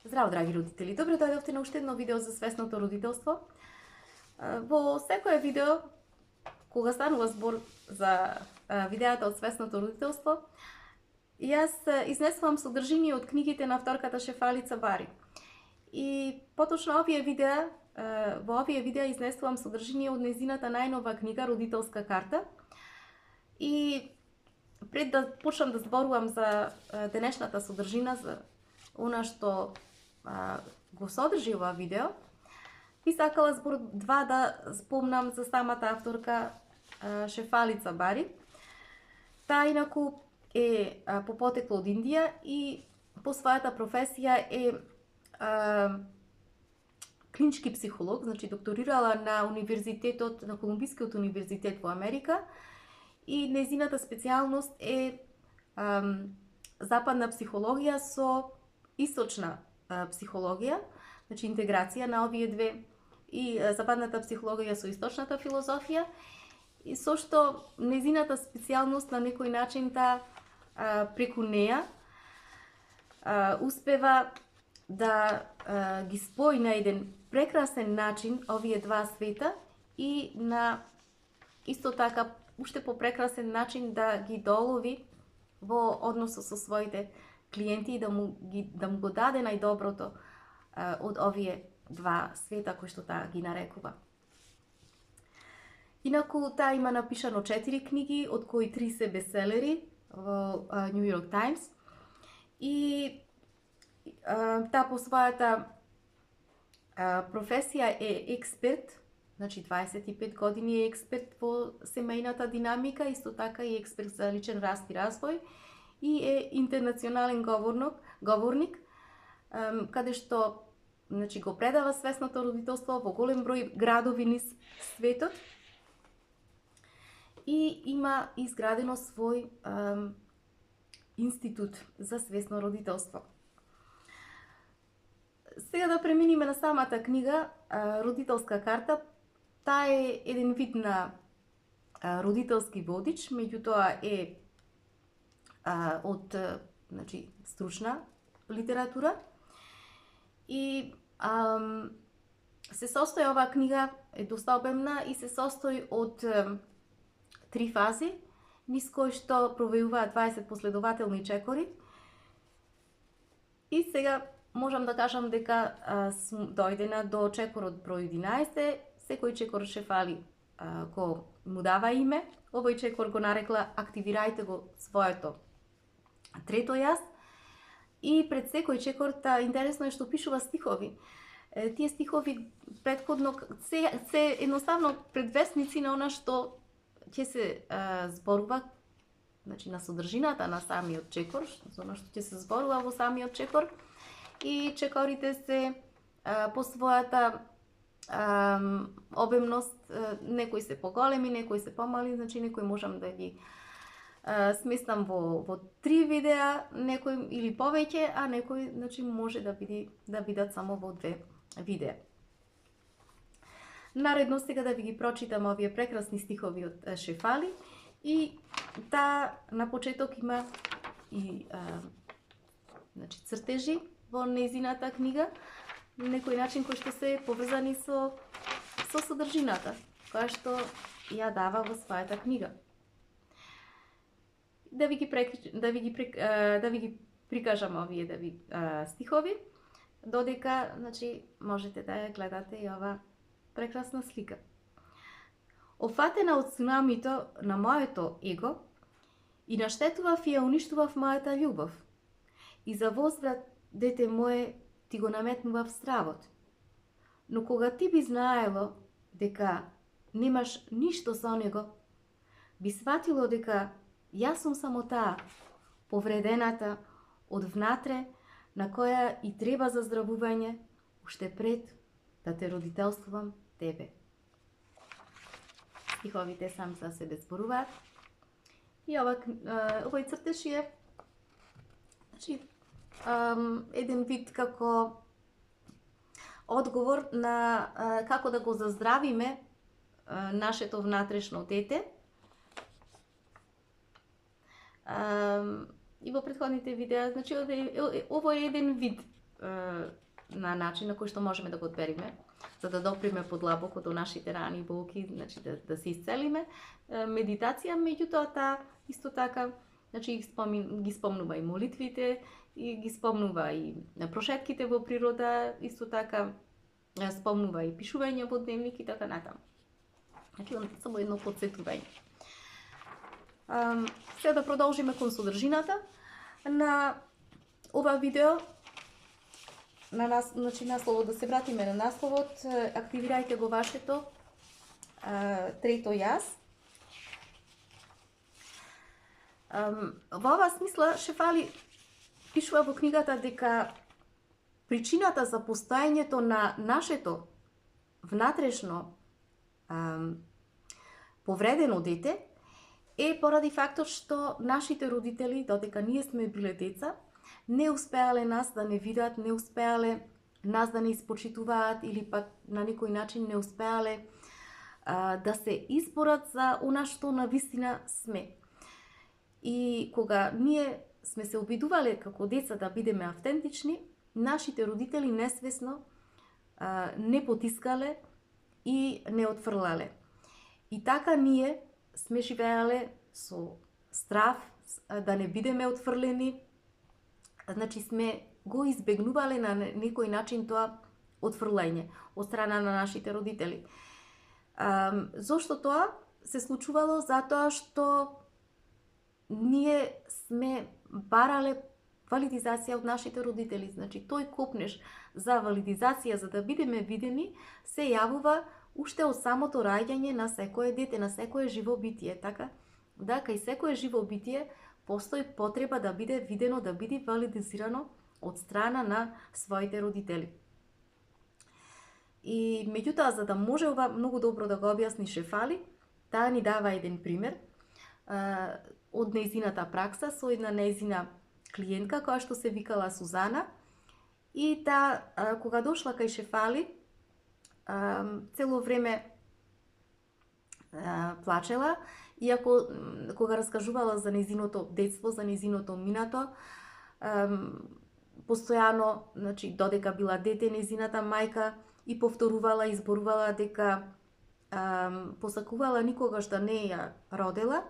Здраво, драги родители! Добре дојдовте на уште едно видео за свесното родителство. Во секое видео, кога станува збор за видеата од свесното родителство, јас изнесувам содржини од книгите на авторката Шефалица Бари. И поточно во овие видеа изнесувам содржини од нејзината најнова книга Родителска карта. И пред да почнам да зборувам за денешната содржина, за она што го содржи ова видео, би сакала збор два да спомнам за самата авторка Шефалица Бари. Таа инаку е по потекло од Индија и по својата професија е клинички психолог, значи докторирала на универзитетот, на Колумбискиот универзитет во Америка, и нејзината специјалност е западна психологија со источна психологија, значи интеграција на овие две, и западната психологија со источната филозофија, и со што нејзината специјалност на некој начин преку неа успева да ги спои на еден прекрасен начин овие два света и на исто така уште по прекрасен начин да ги долови во односот со своите клиенти и да му го даде најдоброто од овие два света кои што таа ги нарекува. Инаку таа има напишано 4 книги, од кои 3 се бестселери во New York Times. И таа по својата професија е експерт, значи 25 години е експерт во семејната динамика, исто така и експерт за личен раст и развој, и е интернационален говорник, каде што значи го предава свесното родителство во голем број градови низ светот и има изградено свој институт за свесно родителство. Сега да преминиме на самата книга Родителска карта. Таа е еден вид на родителски водич, меѓутоа е од значи стручна литература. И се состои, оваа книга е доста обемна и се состои од 3 фази, низ кои што провејуваат 20 последователни чекори. И сега можам да кажам дека сум дојдена до чекорот број 11. Секој чекор Шефали го му дава име. Овој чекор го нарекла "Активирајте го своето трето јас". И пред секој чекор интересно е што пишува стихови. Тие стихови претходно се едноставно предвесници на она што ќе се зборува, значи на содржината на самиот чекор, за она што ќе се зборува во самиот чекор. И чекорите се по својата обемност, некои се поголеми, некои се помали, значи некои можам да ги сместам во 3 видеа, некои или повеќе, а некои значи може да бидат само во 2 видеа. Наредно сега да ви ги прочитам овие прекрасни стихови од Шефали, и таа на почеток има и значи цртежи во нејзината книга, на некој начин кои што се поврзани со содржината која што ја дава во својата книга. Да ви ги прикажам овие стихови, додека значи можете да ја гледате и ова прекрасна слика. Офатена од цунамито на моето его и наштетував и ја уништував мојата љубов. И за возврат, дете мое, ти го наметнував стравот. Но кога ти би знаело дека немаш ништо со него, би сватило дека јас сум само таа, повредената од внатре, на која и треба заздравување, уште пред да те родителствувам тебе. Стиховите сам за себе зборуваат. И овој цртеж е значи еден вид како одговор на како да го заздравиме нашето внатрешно дете. И во претходните видеа, значи ово е еден вид на начин на кој што можеме да го одбериме, за да доприме подлабоко до нашите рани и болки, значи да се исцелиме. Медитација, меѓутоа, таа исто така, значи ги спомнува и молитвите, и ги спомнува и прошетките во природа, исто така спомнува и пишување во дневник и така натаму. Значи, само едно подсетување. Сега да продолжиме кон содржината на ова видео. Значи, насловот, да се вратиме на насловот, активирајте го вашето трето јас. Во оваа смисла, Шефали пишува во книгата дека причината за постојањето на нашето внатрешно повредено дете е поради фактот што нашите родители, додека ние сме биле деца, не успеале нас да не видат, не успеале нас да не испочитуваат или пак на некој начин не успеале да се изборат за она што навистина сме. И кога ние сме се обидувале како деца да бидеме автентични, нашите родители несвесно не потискале и не отфрлале. И така ние сме живеале со страв да не бидеме отфрлени, значи сме го избегнувале на некој начин тоа отфрлање од страна на нашите родители. Зошто тоа се случувало? Затоа што ние сме барале валидизација од нашите родители. Значи, тој копнеш за валидизација, за да бидеме видени, се јавува уште од самото раѓање на секое дете, на секое живо битие. Така, да, кај секое живо битие постои потреба да биде видено, да биде валидизирано од страна на своите родители. И меѓутоа, за да може ова многу добро да го објасни Шефали, таа ни дава еден пример од нејзината пракса со една нејзина клиентка која што се викала Сузана, и таа кога дошла кај Шефали, цело време плачела, иако кога раскажувала за нејзиното детство, за нејзиното минато, постојано, значи, додека била дете, нејзината мајка и повторувала, изборувала дека посакувала никогаш да не ја родела,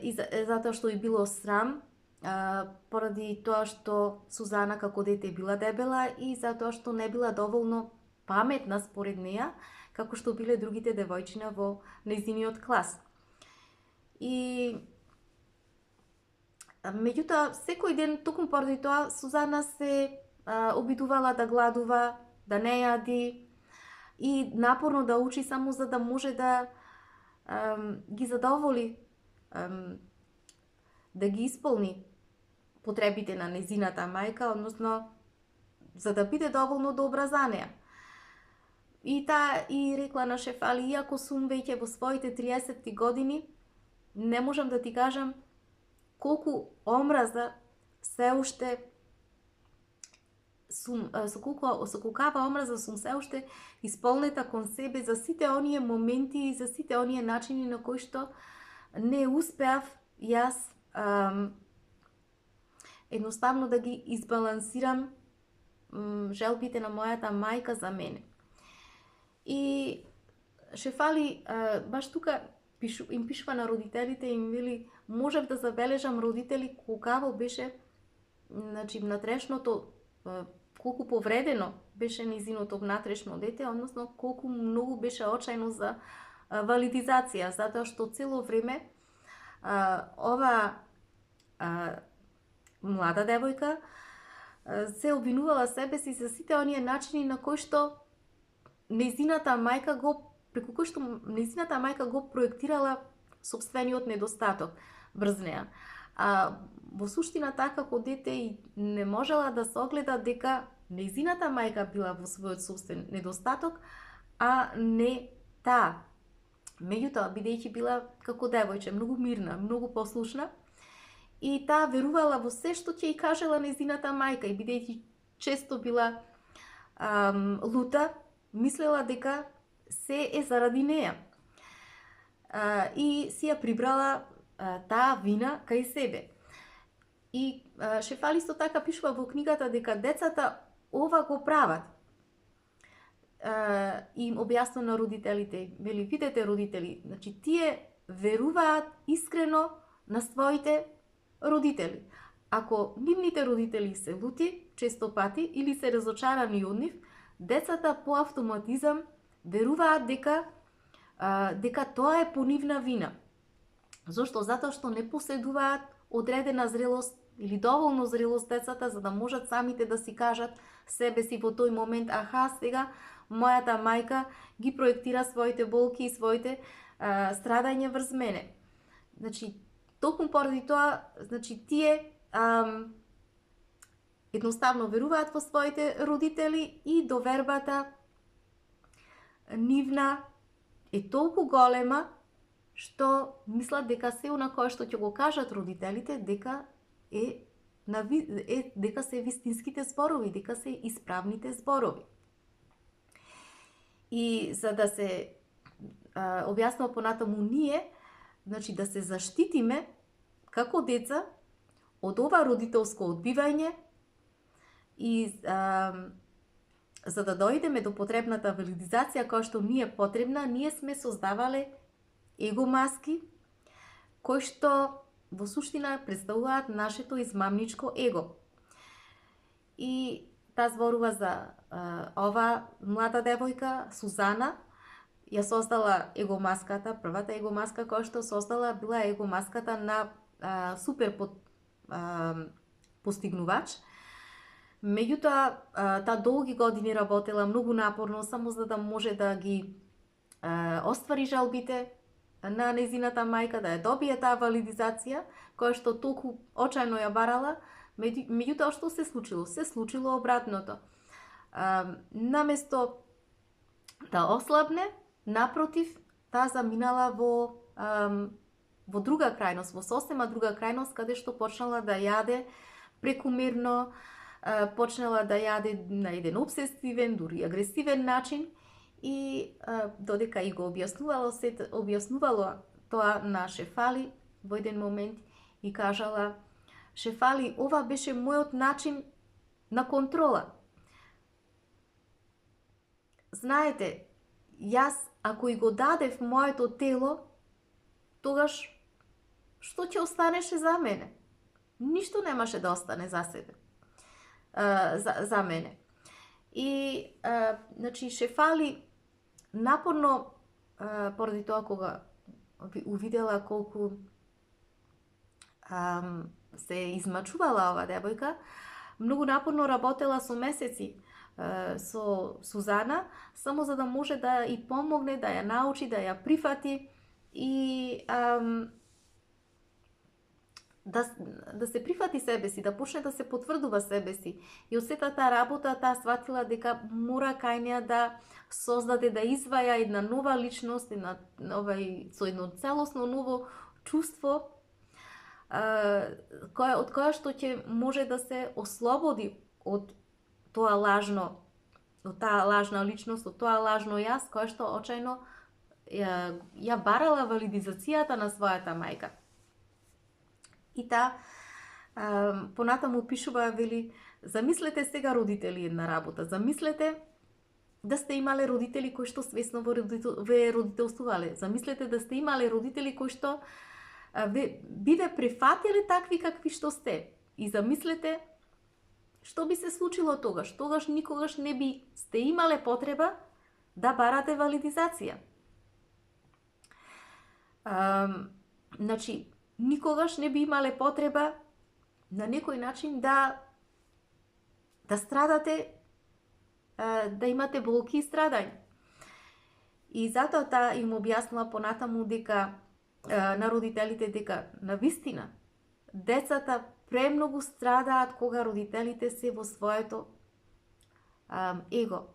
и затоа што и било срам, поради тоа што Сузана како дете била дебела и затоа што не била доволно паметна според неја, како што биле другите девојчина во нејзиниот клас. И меѓутоа, секој ден, токму поради тоа, Сузана се обидувала да гладува, да не јади и напорно да учи само за да може да ги задоволи, да ги исполни потребите на нејзината мајка, односно за да биде доволно добра за неја. И таа и рекла на Шефали, иако сум веќе во своите 30 години, не можам да ти кажам колку омраза се уште сум, со колкава омраза сум се уште исполнета кон себе за сите оние моменти и за сите оние начини на кои што не успеав јас едноставно да ги избалансирам желбите на мојата мајка за мене. И Шефали баш тука им пишува на родителите и им вели, можев да забележам родители колкаво беше, значи, внатрешното, колку повредено беше нејзиното внатрешно дете, односно колку многу беше очајно за валидизација, затоа што цело време ова млада девојка се обвинувала себе си за сите оние начини на кои што нејзината мајка преку кој што нејзината мајка го проектирала сопствениот недостаток врз неа. Во суштина така како дете и не можела да се огледа дека нејзината мајка била во својот сопствен недостаток, а не таа. Меѓутоа, бидејќи била како девојче, многу мирна, многу послушна, и таа верувала во се што ќе ја кажела нејзината мајка, и бидејќи често била лута, мислела дека се е заради неја. И си ја прибрала таа вина кај себе. И Шефали исто така пишува во книгата дека децата ова го прават. И им објасна на родителите, вели, видете родители, значи тие веруваат искрено на своите родители. Ако нивните родители се лути, често пати, или се разочарани од нив, децата по автоматизам веруваат дека тоа е по нивна вина. Зошто? Затоа што не поседуваат одредена зрелост или доволно зрелост децата, за да можат самите да си кажат себе си во тој момент, аха, сега мојата мајка ги проектира своите болки и своите страдања врз мене. Значи, токму поради тоа, значи, тие едноставно веруваат во своите родители и довербата нивна е толку голема што мислат дека се она кое што ќе го кажат родителите дека дека се вистинските зборови, дека се исправните зборови. И за да се објаснува понатаму ние, значи да се заштитиме како деца од ова родителско одбивање и за да дојдеме до потребната валидизација која што ни е потребна, ние сме создавале его маски кои што во суштина представуваат нашето измамничко его. И таа зборува за ова млада девојка, Сузана, ја создала его маската, првата его маска која што создала била его маската на супер постигнувач. Меѓутоа, таа долги години работела многу напорно само за да може да ги оствари жалбите на нејзината мајка, да ја добие таа валидизација, која што толку очајно ја барала. Меѓутоа, што се случило? Се случило обратното. Наместо да ослабне, напротив, таа заминала во друга крајност, во сосема друга крајност, каде што почнала да јаде прекумерно, почнала да јаде на еден обсесивен, дури агресивен начин и додека и го објаснувало тоа на Шефали во еден момент и кажала: Шефали, ова беше мојот начин на контрола. Знаете, јас ако и го дадев моето тело, тогаш што ќе останеше за мене? Ништо немаше да остане за себе. За мене. И значи Шефали напорно поради тоа кога увидела колку се измачувала ова девојка, многу напорно работела со месеци со Сузана, само за да може да и помогне, да ја научи, да ја прифати и да се прифати себе си, да почне да се потврдува себе си. И од сета таа работа, таа сватила дека мора кај неа да создаде, да изваја една нова личност, со едно целосно ново чувство, од која што ќе може да се ослободи од тоа лажно, од таа лажна личност, од тоа лажно јас, која што очајно ја барала валидизацијата на својата мајка. И таа понатаму пишува, вели, замислете сега родители една работа, замислете да сте имале родители кои што свесно ве родителствувале, замислете да сте имале родители кои што би ве прифатиле такви какви што сте и замислете што би се случило тогаш. Тогаш никогаш не би сте имале потреба да барате валидизација. Значи, никогаш не би имале потреба на некој начин да страдате, да имате болки и страдања. И затоа таа им објаснила понатаму дека на родителите дека на вистина децата премногу страдаат кога родителите се во своето его.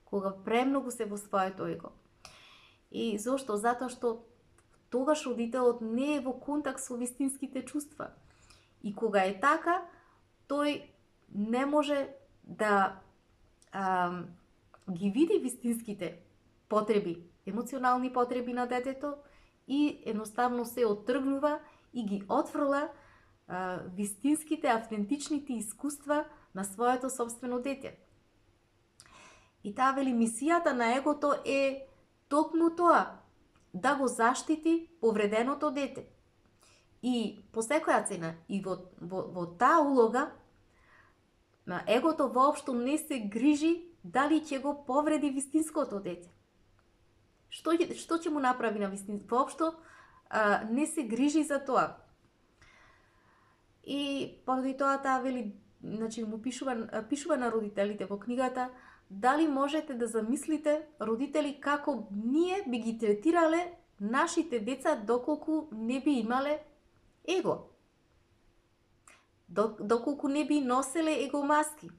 Кога премногу се во своето его. И зошто? Затоа што тогаш родителот не е во контакт со вистинските чувства. И кога е така, тој не може да ги види вистинските потреби, емоционални потреби на детето и едноставно се оттргнува и ги отфрла вистинските, автентичните искуства на своето собствено дете. И таа вели, мисијата на егото е токму тоа, да го заштити повреденото дете. И по секоја цена, и во таа улога, егото воопшто не се грижи дали ќе го повреди вистинското дете. Што ќе му направи на вистинското? Воопшто не се грижи за тоа. И поради тоа таа вели, значи му пишува на родителите во книгата, дали можете да замислите, родители, како ние би ги третирале нашите деца доколку не би имале его. Доколку не би носеле его маски.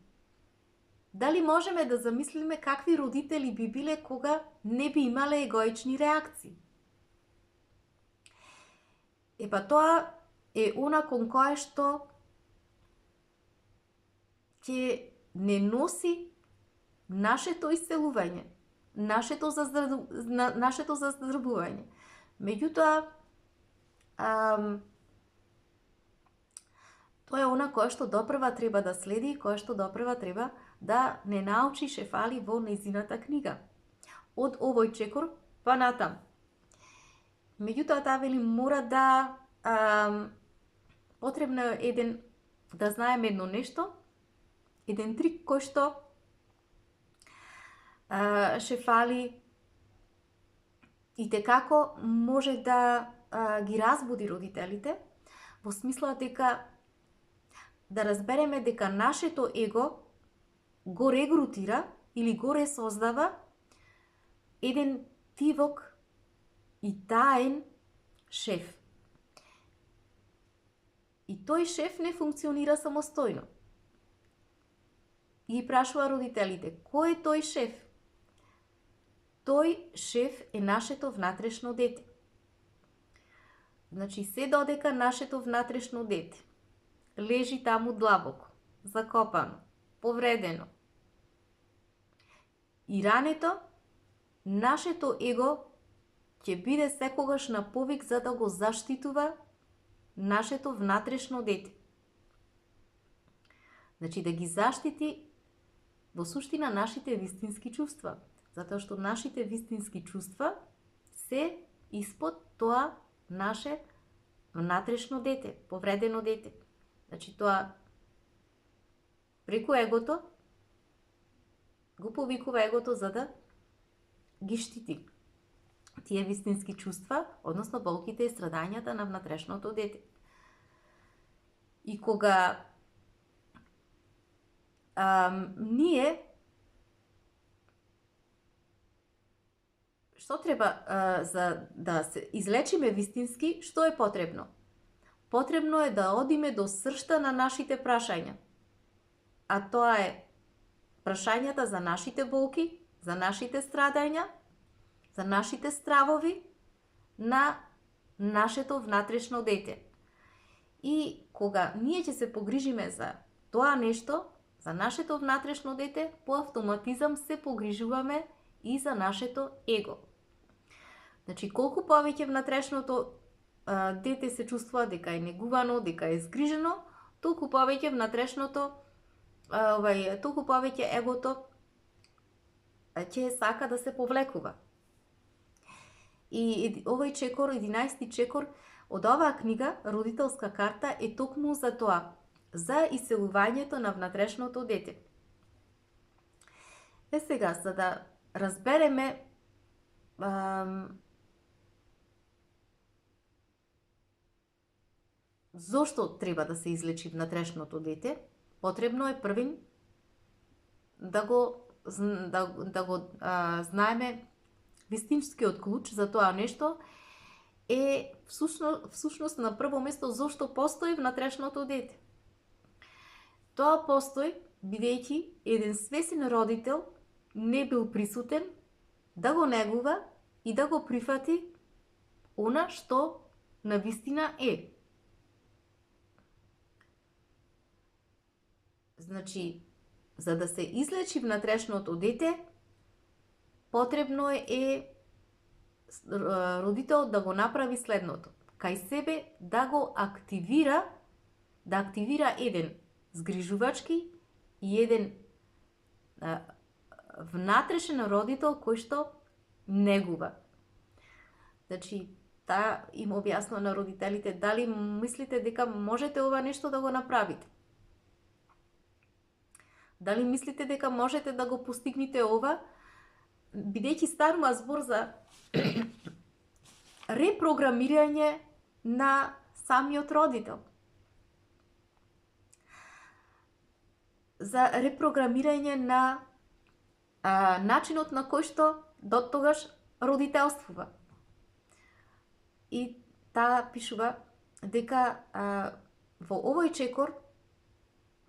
Дали можеме да замислиме какви родители би биле кога не би имале егоични реакции? Епа тоа е она кон кое што ќе не носи нашето исцелување, нашето заздравување. Меѓутоа, тоа е она кое што допрва треба да следи, кое што допрва треба да не научи Шефали во нејзината книга. Од овој чекор па натам. Меѓутоа, таа вели, мора да потребно е да знаеме едно нешто, еден трик кој што Шефали и текако може да ги разбуди родителите, во смисла дека да разбереме дека нашето его го регрутира или го ресоздава еден тивок и таен шеф. И тој шеф не функционира самостојно. И прашува родителите, кој е тој шеф? Тој шеф е нашето внатрешно дете. Значи, се додека нашето внатрешно дете лежи таму длабоко, закопано, повредено и рането, нашето его ќе биде секогаш на повик за да го заштитува нашето внатрешно дете. Значи, да ги заштити во суштина нашите вистински чувства. Затоа што нашите вистински чувства се испод тоа наше внатрешно дете, повредено дете. Значи, тоа преку егото го повикува егото за да ги штити тие вистински чувства, односно болките и страдањата на внатрешното дете. И кога ние што треба за да се излечиме вистински, што е потребно? Потребно е да одиме до сршта на нашите прашања. А тоа е прашањата за нашите болки, за нашите страдања, за нашите стравови на нашето внатрешно дете. И кога ние ќе се погрижиме за тоа нешто, за нашето внатрешно дете, по автоматизам се погрижуваме и за нашето его. Значи, колку повеќе внатрешното дете се чувствува дека е негувано, дека е згрижено, толку повеќе внатрешното, толку повеќе егото ќе сака да се повлекува. И овој чекор, 11 чекор од оваа книга, Родителска карта, е токму за тоа, за исцелувањето на внатрешното дете. Сега, за да разбереме зошто треба да се излечи внатрешното дете, потребно е првин да го знаеме вистинскиот клуч за тоа нешто е всушност на прво место зошто постои внатрешното дете. Тоа постои бидејќи еден свесен родител не бил присутен да го негува и да го прифати она што навистина е. Значи, за да се излечи внатрешното дете, потребно е родител да го направи следното. Кај себе да го активира да активира еден згрижувачки и еден внатрешен родител кој што негува. Значи, им објаснува на родителите, дали мислите дека можете ова нешто да го направите? Дали мислите дека можете да го постигнете ова? Бидејќи станува збор за репрограмирање на самиот родител. За репрограмирање на начинот на кој што доттогаш родителствува. И пишува дека во овој чекор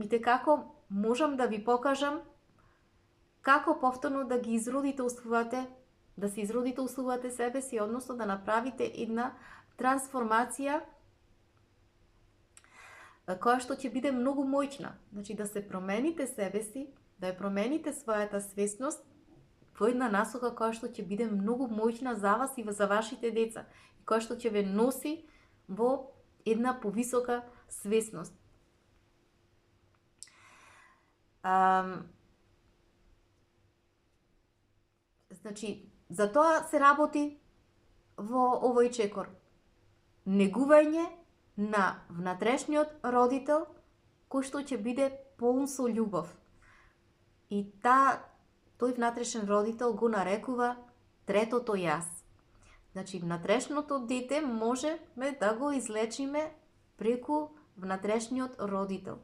и како можам да ви покажам како повторно да ги изродителствувате, да се изродителствувате себе си, односно да направите една трансформација која што ќе биде многу моćна. Значи да се промените себе си, да ја промените својата свесност во една насока која што ќе биде многу моćна за вас и за вашите деца, и која што ќе ве носи во една повисока свесност. Значи, за тоа се работи во овој чекор. Негување на внатрешниот родител кој што ќе биде полн со љубов. И тој внатрешен родител го нарекува третото јас. Значи, внатрешното дете можеме да го излечиме преку внатрешниот родител,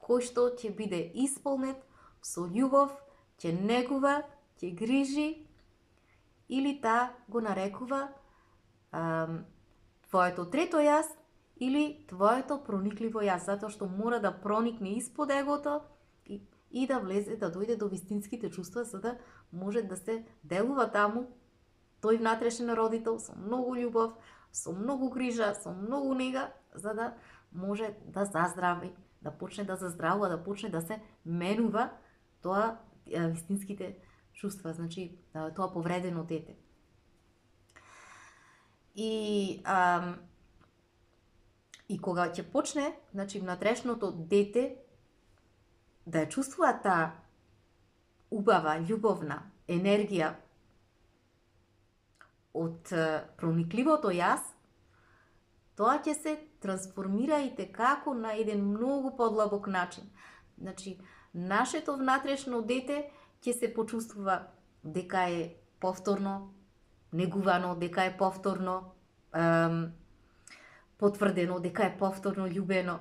кој што ќе биде исполнет со љубов, ќе негува, ќе грижи, или го нарекува твоето трето јас или твоето проникливо јас, затоа што мора да проникне испод егото и да влезе, да дојде до вистинските чувства, за да може да се делува таму тој внатрешен родител со многу љубов, со многу грижа, со многу нега, за да може да заздрави, да почне да заздравува, да почне да се менува тоа вистинските чувства, значи тоа повредено дете. И кога ќе почне, значи внатрешното дете да ја чувствува таа убава, љубовна енергија од проникливото јас, тоа ќе се трансформира и како на еден многу подлабок начин. Значи, нашето внатрешно дете ќе се почувствува дека е повторно негувано, дека е повторно потврдено, дека е повторно љубено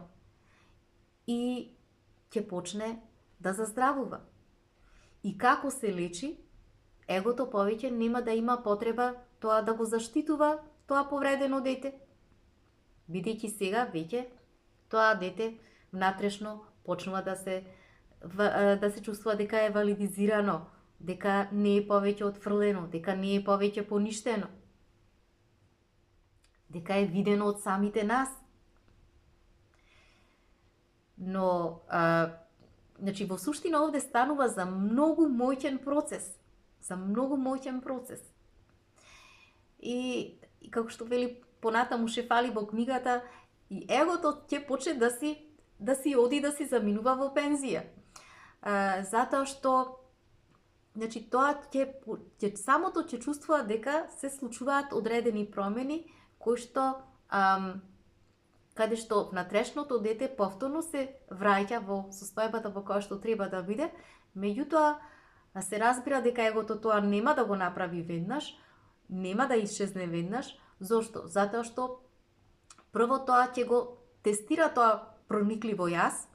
и ќе почне да заздравува. И како се лечи, егото повеќе нема да има потреба тоа да го заштитува тоа повредено дете, бидејќи сега веќе тоа дете внатрешно почнува да се чувствува дека е валидизирано, дека не е повеќе отфрлено, дека не е повеќе поништено, дека е видено од самите нас. Но, значи, во суштина овде станува за многу моќен процес. За многу моќен процес. И како што вели понатаму Шефали во книгата, и егото ќе почне да си оди да си заминува во пензија. Затоа што, значи, тоа самото ќе чувствува дека се случуваат одредени промени кои што каде што внатрешното дете повторно се враќа во состојбата во која што треба да биде, меѓутоа се разбира дека егото тоа нема да го направи веднаш, нема да исчезне веднаш. Зошто? Затоа што прво тоа ќе го тестира тоа проникливо јас,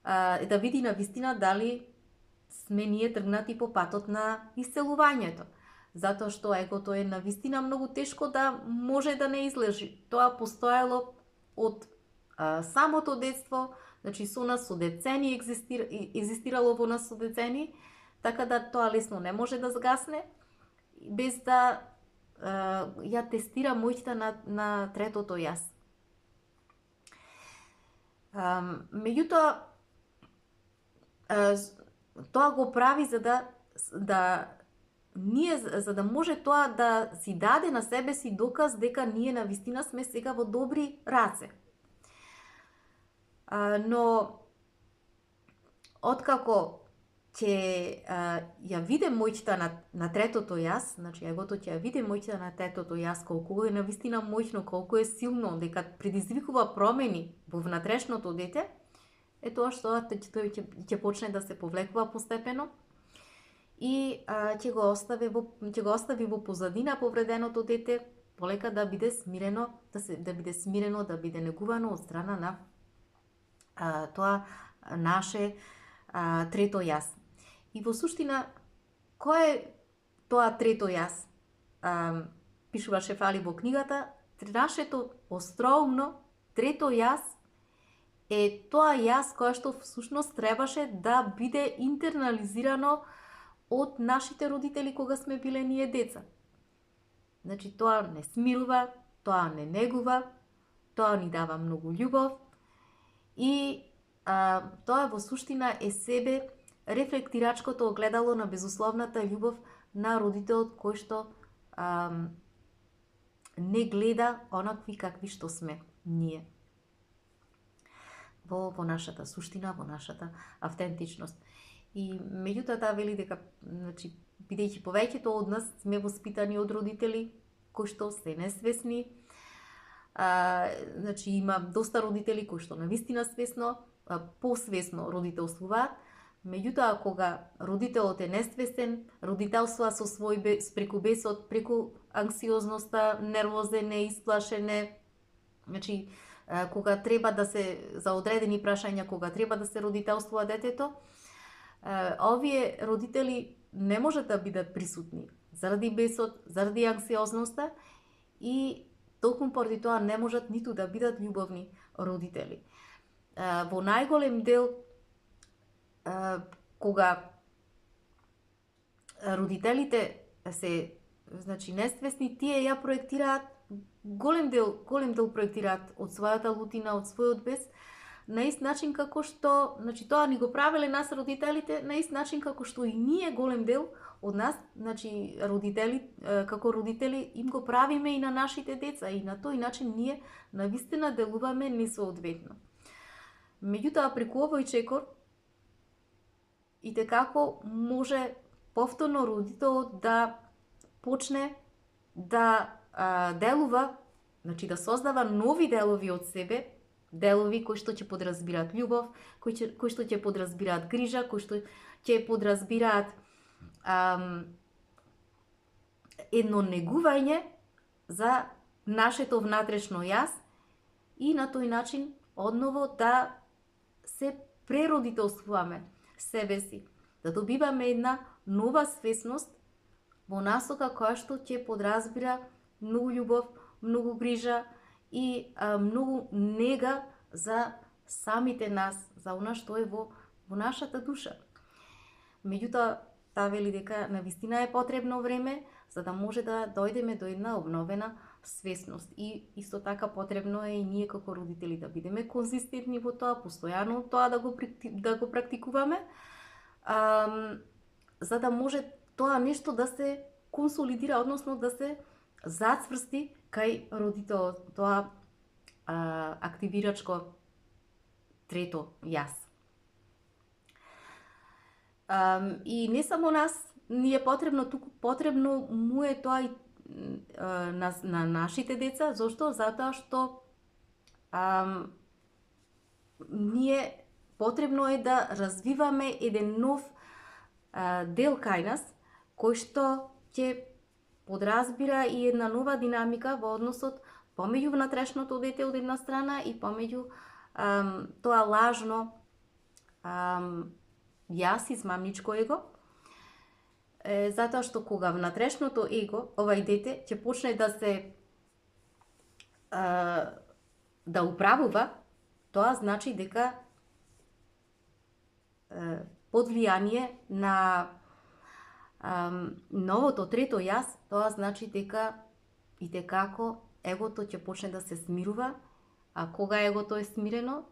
да види на вистина дали сме ние тргнати по патот на исцелувањето. Затоа што егото е на вистина многу тешко да може да не излежи. Тоа постоело од самото детство, значи со нас со децени екзистирало во нас со децени, така да тоа лесно не може да згасне без да ја тестира моќта на третото јас. Меѓутоа, тоа го прави за да може тоа да си даде на себе си доказ дека ние на вистина сме сега во добри раце. Но откако ќе ја виде моќта на третото јас, значи егото ќе ја виде моќта на третото јас, колку е навистина моќно, колку е силно, дека предизвикува промени во внатрешното дете, е тоа што тој ќе почне да се повлекува постепено и ќе го остави во позадина повреденото дете, полека да биде смирено, да биде негувано од страна на тоа наше трето јас. И во суштина, кој е тоа трето јас? Пишува Шефали во книгата, нашето остроумно трето јас е тоа јас кое што всушност требаше да биде интернализирано од нашите родители кога сме биле ние деца. Значи, тоа не смирува, тоа не негува, тоа ни дава многу љубов и тоа во суштина е себе рефлектирачкото огледало на безусловната љубов на родителот кој што не гледа онакви какви што сме ние. Во нашата суштина, во нашата автентичност. И меѓутоа таа вели дека, значи, бидејќи повеќето од нас сме воспитани од родители кои што се несвесни, значи има доста родители кои што навистина свесно, посвесно родителствуваат, меѓутоа кога родителот е несвесен, родителствува со свој преку бесот, преку анксиозноста, нервозен е, исплашен е, значи кога треба да се за одредени прашања, кога треба да се родителствува детето, овие родители не можат да бидат присутни заради бесот, заради анксиозноста и толку поради тоа не можат ниту да бидат љубовни родители. Во најголем дел, кога родителите се, значи, несвесни, тие ја проектираат, голем дел проектираат од својата лутина, од својот бес, на ист начин како што, значи, тоа ни го правеле нас родителите, на ист начин како што и ние голем дел од нас, значи, родители, како родители, им го правиме и на нашите деца, и на тој начин ние навистина делуваме несоодветно. Меѓутоа, преку овој чекор, и текако може повторно родителот да почне да делува, значи да создава нови делови од себе, делови кои што ќе подразбираат љубов, кои што ќе подразбираат грижа, кои што ќе подразбираат едно негување за нашето внатрешно јас и на тој начин одново да се преродителствуваме себе си, да добиваме една нова свесност во насока која што ќе подразбира многу љубов, многу грижа и многу нега за самите нас, за она што е во нашата душа. Меѓутоа, таа вели дека навистина е потребно време за да може да дојдеме до една обновена свесност. И исто така потребно е и ние како родители да бидеме конзистентни во тоа, постојано тоа да го практикуваме, за да може тоа нешто да се консолидира, односно да се зацврсти кај родителот, тоа активирачко трето јас. И не само нас, ни е потребно, туку потребно му е тоа и на нашите деца. Зошто? Затоа што ние потребно е да развиваме еден нов дел кај нас, кој што ќе подразбира и една нова динамика во односот помеѓу внатрешното дете од една страна и помеѓу тоа лажно јас, измамничко его, затоа што кога внатрешното его, овај дете, ќе почне да се да управува, тоа значи дека под влијание на новото трето јас, тоа значи дека и текако егото ќе почне да се смирува, а кога егото е смирено,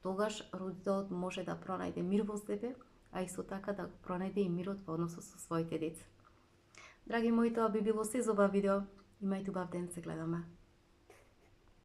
тогаш родителот може да пронајде мир во себе, а исто така да пронајде и мирот во односот со своите деца. Драги мои, тоа би било се за ова видео. Имајте убав ден, се гледаме.